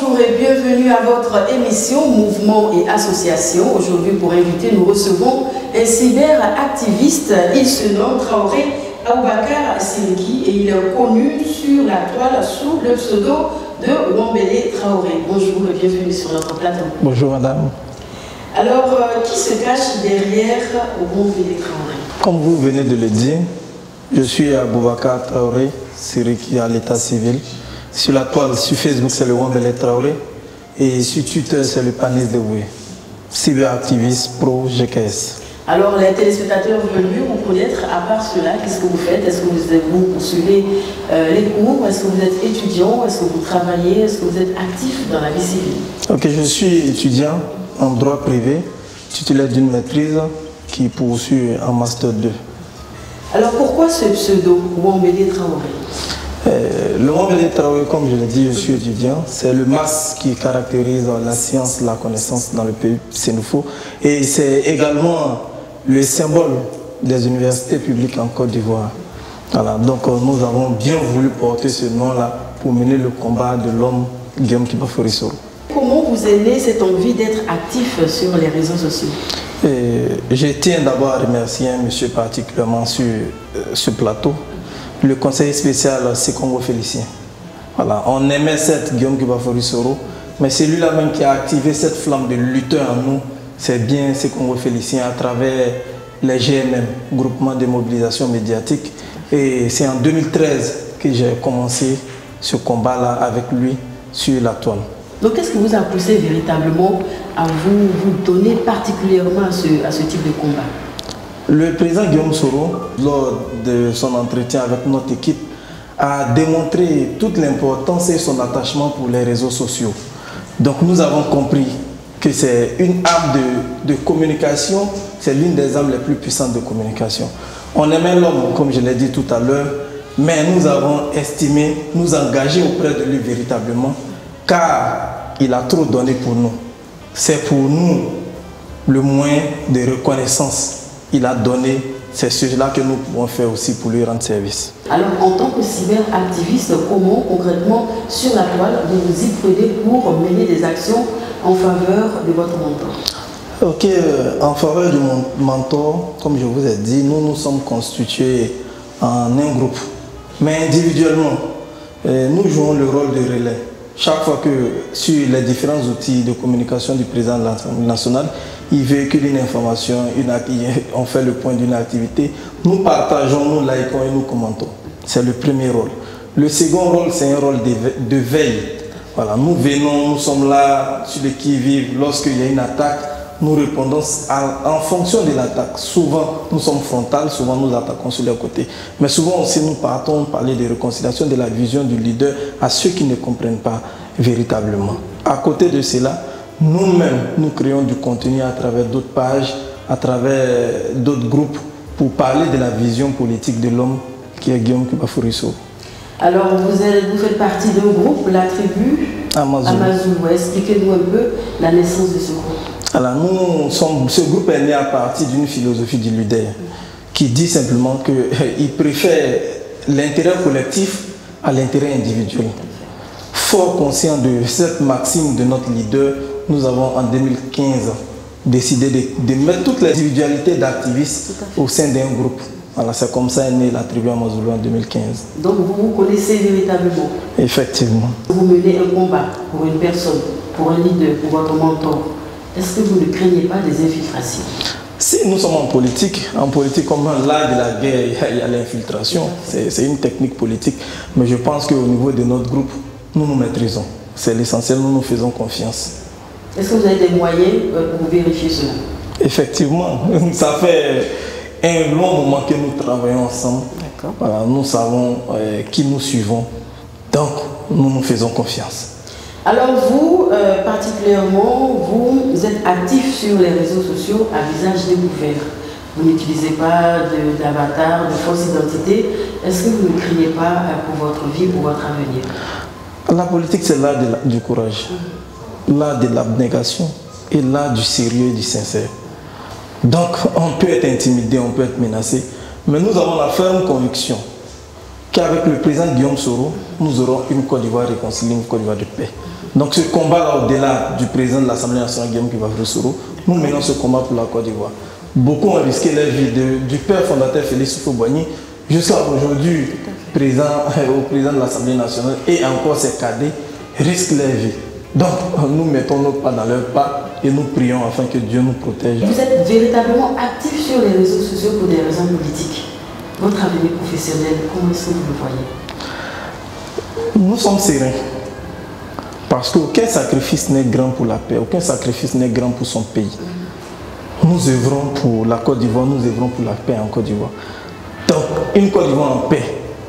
bonjour et bienvenue à votre émission Mouvement et Association. Aujourd'hui, pour inviter, nous recevons un cyberactiviste. Il se nomme Traoré Aboubakar Siriki et il est connu sur la toile sous le pseudo de Wambele Traoré. Bonjour et bienvenue sur notre plateau. Bonjour madame. Alors, qui se cache derrière Wambele Traoré? Comme vous venez de le dire, je suis Aboubakar Traoré Siriki à l'état civil. Sur la toile, sur Facebook, c'est le Wambele Traoré. Et sur Twitter, c'est le Panis de Woué. Cyberactiviste pro GKS. Alors, les téléspectateurs veulent mieux vous connaître. À part cela, qu'est-ce que vous faites? Est-ce que vous poursuivez les cours? Est-ce que vous êtes étudiant? Est-ce que vous travaillez? Est-ce que vous êtes actif dans la vie civile? Ok, je suis étudiant en droit privé, titulaire d'une maîtrise qui poursuit en Master 2. Alors, pourquoi ce pseudo, Wambele Traoré? Le Wambele Traoré, comme je l'ai dit, je suis étudiant. C'est le masque qui caractérise la science, la connaissance dans le pays sénoufo. Et c'est également le symbole des universités publiques en Côte d'Ivoire. Voilà, donc nous avons bien voulu porter ce nom-là pour mener le combat de l'homme Guillaume Kiba-Fori Soro. Comment vous est née cette envie d'être actif sur les réseaux sociaux? Je tiens d'abord à remercier un monsieur particulièrement sur ce plateau, le conseiller spécial Sekongo Félicien. Voilà, on aimait cette Guillaume Kiba-Fori Soro, mais c'est lui-là même qui a activé cette flamme de lutteur en nous. C'est bien Sekongo Félicien à travers les GMM, Groupement de Mobilisation Médiatique. Et c'est en 2013 que j'ai commencé ce combat-là avec lui sur la toile. Donc, qu'est-ce qui vous a poussé véritablement à vous donner particulièrement à ce type de combat? Le président Guillaume Soro, lors de son entretien avec notre équipe, a démontré toute l'importance et son attachement pour les réseaux sociaux. Donc nous avons compris que c'est une arme de communication, c'est l'une des armes les plus puissantes de communication. On aimait l'homme, comme je l'ai dit tout à l'heure, mais nous avons estimé nous engager auprès de lui véritablement, car il a trop donné pour nous. C'est pour nous le moyen de reconnaissance. Il a donné, c'est cela que nous pouvons faire aussi pour lui rendre service. Alors, en tant que cyberactiviste, comment concrètement sur la toile vous vous y prenez pour mener des actions en faveur de votre mentor? Ok, en faveur de mon mentor, comme je vous ai dit, nous sommes constitués en un groupe, mais individuellement, nous jouons le rôle de relais. Chaque fois que sur les différents outils de communication du président de l'Assemblée nationale, il véhicule une information, on fait le point d'une activité, nous partageons, nous likons et nous commentons. C'est le premier rôle. Le second rôle, c'est un rôle de veille. Voilà, nous venons, nous sommes là sur les qui-vive. Lorsqu'il y a une attaque, nous répondons en fonction de l'attaque. Souvent, nous sommes frontales, souvent nous attaquons sur les côtés. Mais souvent aussi, nous partons parler de réconciliation, de la vision du leader à ceux qui ne comprennent pas véritablement. À côté de cela, nous-mêmes, nous créons du contenu à travers d'autres pages, à travers d'autres groupes pour parler de la vision politique de l'homme qui est Guillaume Kiba-Fori Soro. Alors, vous faites partie d'un groupe, la tribu Amazulu. Expliquez-nous un peu la naissance de ce groupe. Alors, ce groupe est né à partir d'une philosophie du leader qui dit simplement qu'il préfère l'intérêt collectif à l'intérêt individuel. Fort conscient de cette maxime de notre leader, nous avons en 2015 décidé de mettre toutes les individualités d'activistes au sein d'un groupe. Voilà, c'est comme ça est née la tribu Amazulu en 2015. Donc vous vous connaissez véritablement? Effectivement. Vous menez un combat pour une personne, pour un leader, pour votre mentor. Est-ce que vous ne craignez pas des infiltrations? Si nous sommes en politique comme l'art de la guerre, il y a l'infiltration. C'est une technique politique. Mais je pense qu'au niveau de notre groupe, nous nous maîtrisons. C'est l'essentiel, nous nous faisons confiance. Est-ce que vous avez des moyens pour vérifier cela? Effectivement, ça fait un long moment que nous travaillons ensemble. Voilà, nous savons qui nous suivons. Donc, nous nous faisons confiance. Alors vous, particulièrement, vous êtes actif sur les réseaux sociaux à visage découvert. Vous n'utilisez pas d'avatar, de fausse identité. Est-ce que vous ne craignez pas pour votre vie, pour votre avenir? La politique, c'est l'art du courage, l'art de l'abnégation et l'art du sérieux et du sincère. Donc, on peut être intimidé, on peut être menacé, mais nous avons la ferme conviction qu'avec le président Guillaume Soro, nous aurons une Côte d'Ivoire réconciliée, une Côte d'Ivoire de paix. Donc ce combat-là, au-delà du président de l'Assemblée nationale, Guillaume Kiva-Vressoro, nous menons ce combat pour la Côte d'Ivoire. Beaucoup ont risqué leur vie, du père fondateur Félix Houphouët-Boigny jusqu'à aujourd'hui, au président de l'Assemblée nationale et encore ses cadets risquent leur vie. Donc nous mettons nos pas dans leur pas et nous prions afin que Dieu nous protège. Vous êtes véritablement actif sur les réseaux sociaux pour des raisons politiques. Votre avenir professionnel, comment est-ce que vous le voyez? Nous sommes sereins. Parce qu'aucun sacrifice n'est grand pour la paix, aucun sacrifice n'est grand pour son pays. Nous œuvrons pour la Côte d'Ivoire, nous œuvrons pour la paix en Côte d'Ivoire. Donc, une Côte d'Ivoire en paix,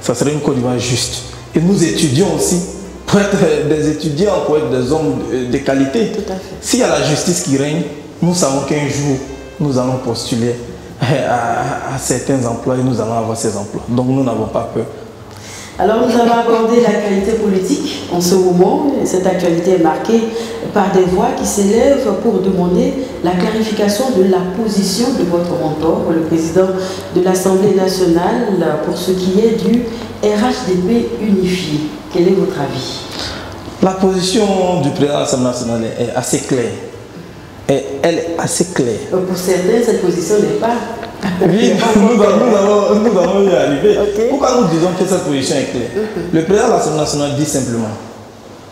ça serait une Côte d'Ivoire juste. Et nous étudions aussi pour être des étudiants, pour être des hommes de qualité. S'il y a la justice qui règne, nous savons qu'un jour, nous allons postuler à certains emplois et nous allons avoir ces emplois. Donc, nous n'avons pas peur. Alors nous allons aborder l'actualité politique en ce moment. Cette actualité est marquée par des voix qui s'élèvent pour demander la clarification de la position de votre mentor, le président de l'Assemblée nationale, pour ce qui est du RHDP unifié. Quel est votre avis? La position du président de l'Assemblée nationale est assez claire. Et elle est assez claire. Pour certains, cette position n'est pas... Oui, nous allons y arriver. Pourquoi nous disons que cette position est claire? Le président de l'Assemblée nationale dit simplement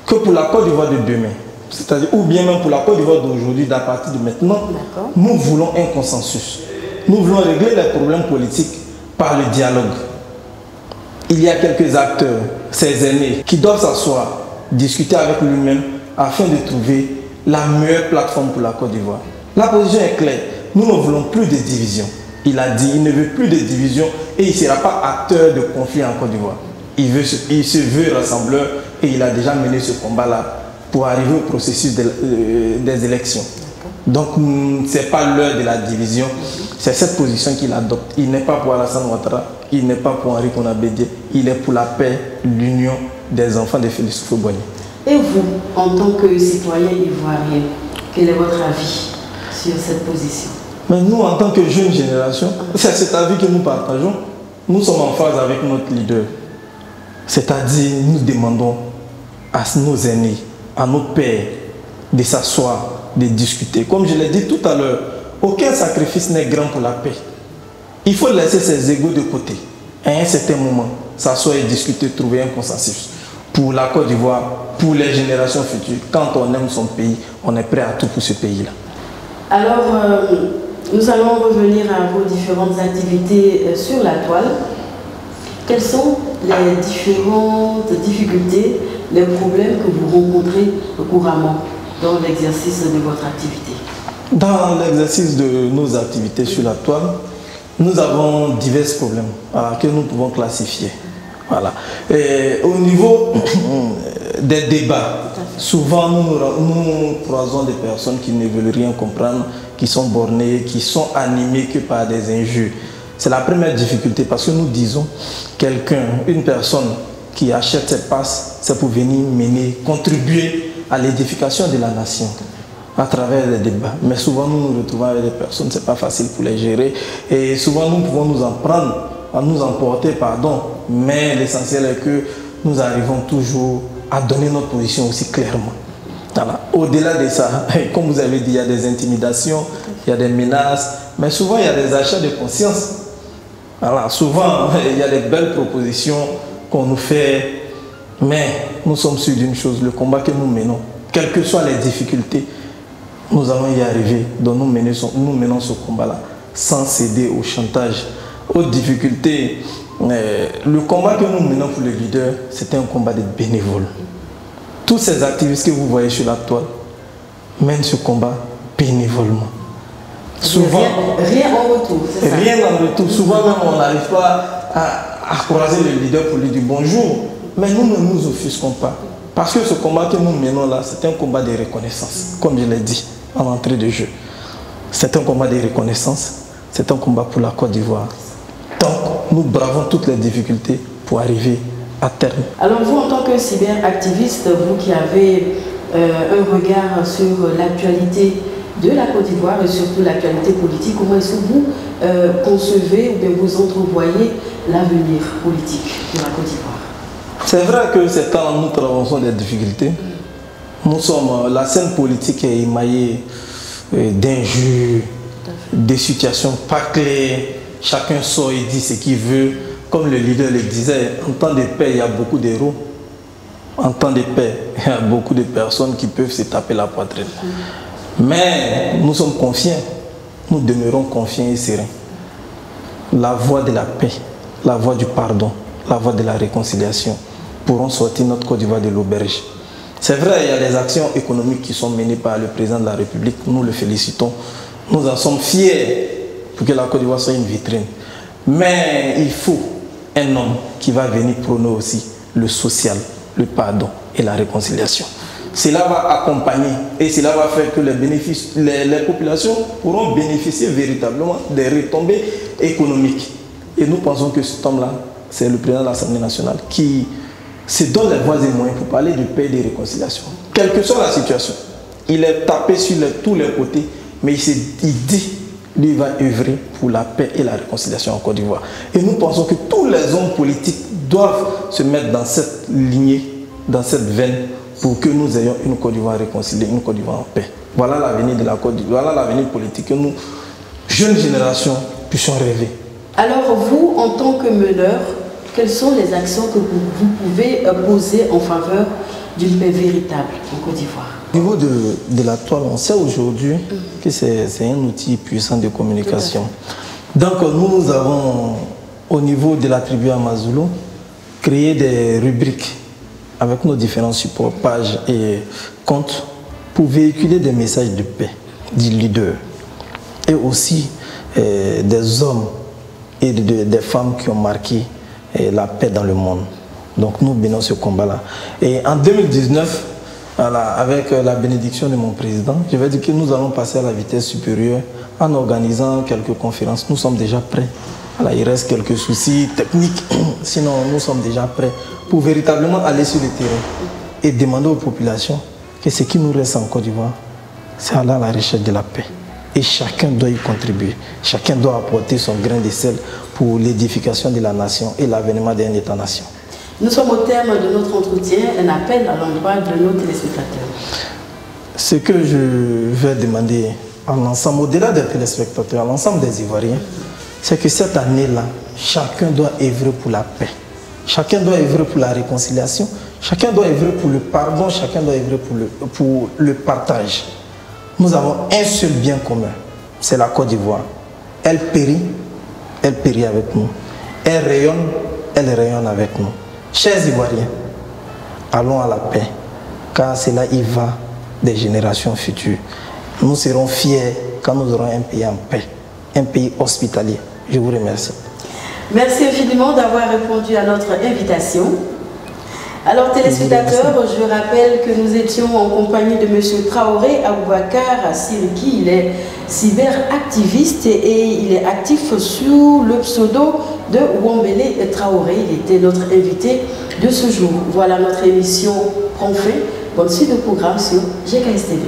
que pour la Côte d'Ivoire de demain, c'est-à-dire ou bien même pour la Côte d'Ivoire d'aujourd'hui, à partir de maintenant, nous voulons un consensus. Nous voulons régler les problèmes politiques par le dialogue. Il y a quelques acteurs, ces aînés, qui doivent s'asseoir, discuter avec lui-même afin de trouver la meilleure plateforme pour la Côte d'Ivoire. La position est claire. Nous ne voulons plus de division. Il a dit qu'il ne veut plus de division et il ne sera pas acteur de conflit en Côte d'Ivoire. Il se veut rassembleur et il a déjà mené ce combat-là pour arriver au processus des élections. Donc, ce n'est pas l'heure de la division. C'est cette position qu'il adopte. Il n'est pas pour Alassane Ouattara, il n'est pas pour Henri Konan Bédié, il est pour la paix, l'union des enfants de Félix Houphouët-Boigny. Et vous, en tant que citoyen ivoirien, quel est votre avis sur cette position? Mais nous, en tant que jeune génération, c'est cet avis que nous partageons. Nous sommes en phase avec notre leader. C'est-à-dire, nous demandons à nos aînés, à nos pères, de s'asseoir, de discuter. Comme je l'ai dit tout à l'heure, aucun sacrifice n'est grand pour la paix. Il faut laisser ses égos de côté. À un certain moment, s'asseoir et discuter, trouver un consensus. Pour la Côte d'Ivoire, pour les générations futures, quand on aime son pays, on est prêt à tout pour ce pays-là. Alors, nous allons revenir à vos différentes activités sur la toile. Quelles sont les différentes difficultés, les problèmes que vous rencontrez couramment dans l'exercice de votre activité? Dans l'exercice de nos activités sur la toile, nous avons divers problèmes que nous pouvons classifier. Voilà. Et au niveau des débats, souvent nous croisons des personnes qui ne veulent rien comprendre, qui sont bornées, qui sont animées que par des injures. C'est la première difficulté parce que nous disons quelqu'un, une personne qui achète ses passes, c'est pour venir mener, contribuer à l'édification de la nation à travers les débats. Mais souvent nous nous retrouvons avec des personnes, c'est pas facile pour les gérer et souvent nous pouvons nous en prendre, à nous emporter, pardon, mais l'essentiel est que nous arrivons toujours à donner notre position aussi clairement. Voilà. Au-delà de ça, comme vous avez dit, il y a des intimidations, il y a des menaces, mais souvent il y a des achats de conscience. Voilà. Souvent il y a des belles propositions qu'on nous fait, mais nous sommes sûrs d'une chose, le combat que nous menons, quelles que soient les difficultés, nous allons y arriver. Donc nous menons ce combat-là sans céder au chantage, aux difficultés. Le combat que nous menons pour le leader, c'est un combat de bénévoles. Tous ces activistes que vous voyez sur la toile mènent ce combat bénévolement. Souvent, rien en retour, c'est ça? Rien en retour. Souvent même on n'arrive pas à croiser le leader pour lui dire bonjour. Mais nous ne nous offusquons pas. Parce que ce combat que nous menons là, c'est un combat de reconnaissance, comme je l'ai dit en entrée de jeu. C'est un combat de reconnaissance, c'est un combat pour la Côte d'Ivoire. Donc, nous bravons toutes les difficultés pour arriver à terme. Alors vous, en tant que cyberactiviste, vous qui avez un regard sur l'actualité de la Côte d'Ivoire et surtout l'actualité politique, comment est-ce que vous concevez ou bien vous entrevoyez l'avenir politique de la Côte d'Ivoire? C'est vrai que c'est quand nous traversons des difficultés, Nous sommes, la scène politique est émaillée d'injures, des situations pas claires. Chacun sort et dit ce qu'il veut. Comme le leader le disait, en temps de paix, il y a beaucoup d'héros. En temps de paix, il y a beaucoup de personnes qui peuvent se taper la poitrine. Mais nous sommes confiants. Nous demeurons confiants et sereins. La voie de la paix, la voie du pardon, la voie de la réconciliation pourront sortir notre Côte d'Ivoire de l'auberge. C'est vrai, il y a des actions économiques qui sont menées par le président de la République. Nous le félicitons. Nous en sommes fiers pour que la Côte d'Ivoire soit une vitrine. Mais il faut un homme qui va venir prôner aussi le social, le pardon et la réconciliation. Cela va accompagner et cela va faire que les populations pourront bénéficier véritablement des retombées économiques. Et nous pensons que cet homme-là, c'est le président de l'Assemblée nationale qui se donne les voies et moyens pour parler de paix et de réconciliation. Quelle que soit la situation, il est tapé sur tous les côtés, mais il dit lui va œuvrer pour la paix et la réconciliation en Côte d'Ivoire. Et nous pensons que tous les hommes politiques doivent se mettre dans cette lignée, dans cette veine, pour que nous ayons une Côte d'Ivoire réconciliée, une Côte d'Ivoire en paix. Voilà l'avenir de la Côte d'Ivoire, voilà l'avenir politique que nous, jeunes générations, puissions rêver. Alors vous, en tant que meneur, quelles sont les actions que vous pouvez poser en faveur d'une paix véritable en Côte d'Ivoire? Au niveau de la toile, on sait aujourd'hui que c'est un outil puissant de communication. Donc nous avons, au niveau de la tribu Amazulu, créé des rubriques avec nos différents supports, pages et comptes pour véhiculer des messages de paix, des leaders et aussi des hommes et des femmes qui ont marqué la paix dans le monde. Donc nous menons ce combat-là. Et en 2019, voilà, avec la bénédiction de mon président, je vais dire que nous allons passer à la vitesse supérieure en organisant quelques conférences. Nous sommes déjà prêts. Voilà, il reste quelques soucis techniques, sinon nous sommes déjà prêts pour véritablement aller sur le terrain et demander aux populations que ce qui nous reste en Côte d'Ivoire, c'est aller à la recherche de la paix. Et chacun doit y contribuer. Chacun doit apporter son grain de sel pour l'édification de la nation et l'avènement d'un État-nation. Nous sommes au terme de notre entretien, un appel à l'endroit de nos téléspectateurs. Ce que je vais demander à l'ensemble, au-delà des téléspectateurs, à l'ensemble des Ivoiriens, c'est que cette année-là, chacun doit œuvrer pour la paix. Chacun doit œuvrer pour la réconciliation, chacun doit œuvrer pour le pardon, chacun doit œuvrer pour le partage. Nous avons un seul bien commun, c'est la Côte d'Ivoire. Elle périt avec nous. Elle rayonne avec nous. Chers Ivoiriens, allons à la paix, car c'est là il va des générations futures. Nous serons fiers quand nous aurons un pays en paix, un pays hospitalier. Je vous remercie. Merci infiniment d'avoir répondu à notre invitation. Alors téléspectateurs, je rappelle que nous étions en compagnie de M. Traoré Aboubakar Siriki. Il est cyberactiviste et il est actif sous le pseudo de Wambele Traoré. Il était notre invité de ce jour. Voilà, notre émission prend fin. Bonne suite de programme sur GKS TV.